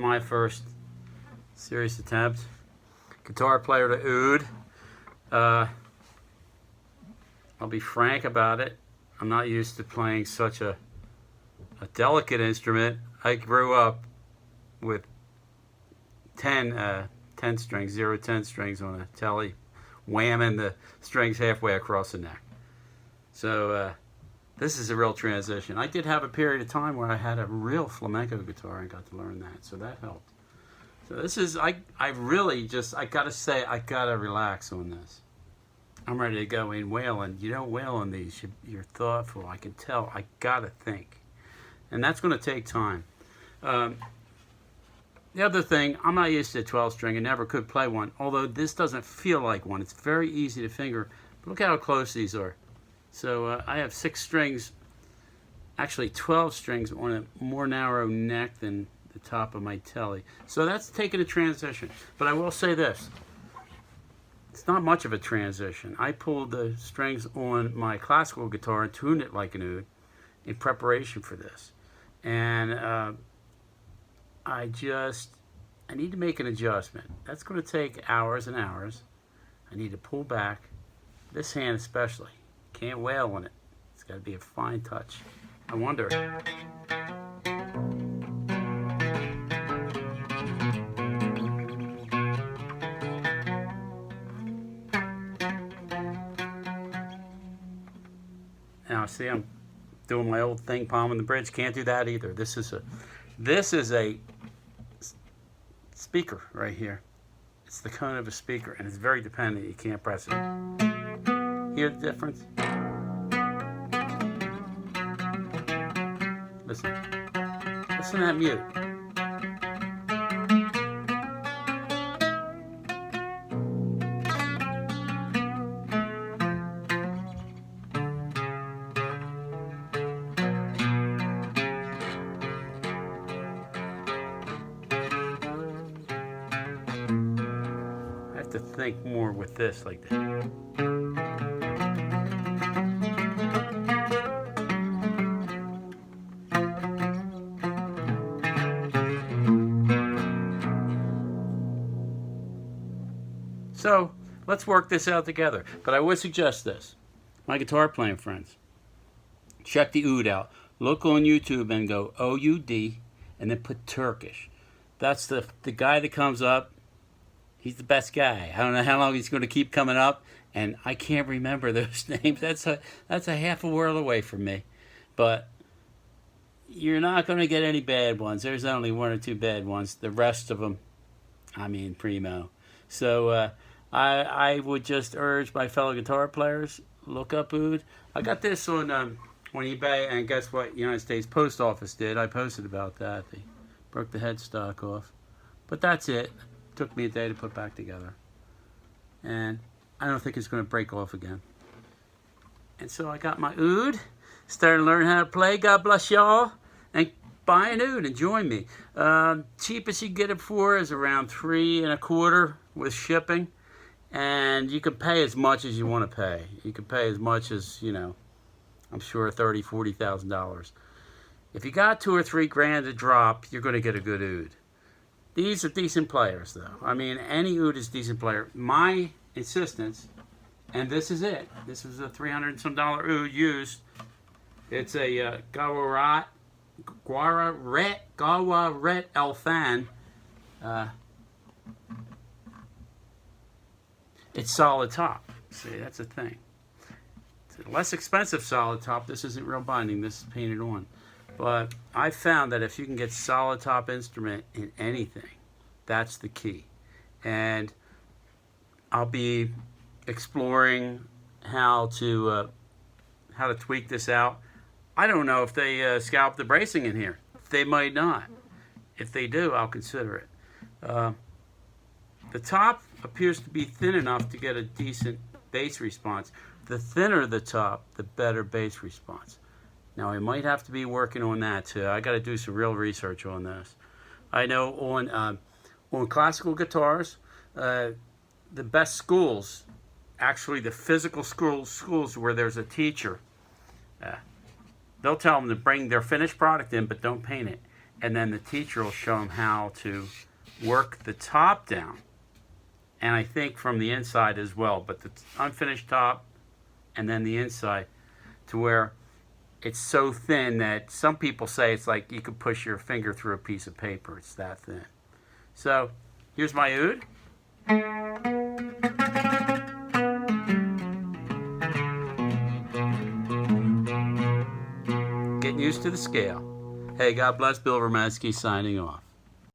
my first serious attempt. Guitar player to oud. I'll be frank about it. I'm not used to playing such a delicate instrument. I grew up with 10 strings, 10 strings on a telly, whamming the strings halfway across the neck. So this is a real transition. I did have a period of time where I had a real flamenco guitar and got to learn that, so that helped. So this is, I really just, I gotta say, I gotta relax on this. I'm ready to go in wailing. You don't wail on these, you're thoughtful. I can tell, I gotta think. And that's gonna take time. The other thing, I'm not used to a 12 string and never could play one, although this doesn't feel like one. It's very easy to finger, but look how close these are. So I have 6 strings, actually 12 strings on a more narrow neck than the top of my telly. So that's taking a transition. But I will say this, it's not much of a transition. I pulled the strings on my classical guitar and tuned it like an oud in preparation for this. And I need to make an adjustment. That's going to take hours and hours. I need to pull back, this hand especially. Can't wail on it. It's got to be a fine touch. I wonder. Now see, I'm doing my old thing, palming the bridge. Can't do that either. This is a speaker right here. It's the cone of a speaker, and it's very dependent. You can't press it. Hear the difference? Listen. Listen to that mute. I have to think more with this like that. So let's work this out together. But I would suggest this. My guitar playing friends, check the oud out. Look on YouTube and go O-U-D and then put Turkish. That's the guy that comes up. He's the best guy. I don't know how long he's going to keep coming up, and I can't remember those names. That's a half a world away from me. But you're not going to get any bad ones. There's only 1 or 2 bad ones. The rest of them, I mean, primo. So I would just urge my fellow guitar players, look up oud. I got this on eBay, and guess what? United States Post Office did. I posted about that. They broke the headstock off. But that's it. Took me a day to put back together. And I don't think it's going to break off again. And so I got my oud, started learning how to play. God bless y'all. And buy an oud and join me. Cheapest you can get it for is around $3 1/4 with shipping. And you can pay as much as you want to pay. You can pay as much as, you know, I'm sure $30,000, $40,000. If you got $2 or $3 grand to drop, you're going to get a good oud. These are decent players, though. I mean, any oud is a decent player. My insistence, and this is it. This is a $300 and some oud used. It's a Gawaret Elfan. It's solid top. See, that's the thing. It's a less expensive solid top. This isn't real binding. This is painted on. But I found that if you can get solid top instrument in anything, that's the key. And I'll be exploring how to tweak this out. I don't know if they scalp the bracing in here. They might not. If they do, I'll consider it. The top appears to be thin enough to get a decent bass response. The thinner the top, the better bass response. Now, I might have to be working on that too. I got to do some real research on this. I know on classical guitars, the best schools, actually the physical schools where there's a teacher, they'll tell them to bring their finished product in, but don't paint it. and then the teacher will show them how to work the top down, and I think from the inside as well, but the unfinished top and then the inside, to where it's so thin that some people say it's like you could push your finger through a piece of paper. It's that thin. So here's my oud. Getting used to the scale. Hey, God bless. Bill Romansky signing off.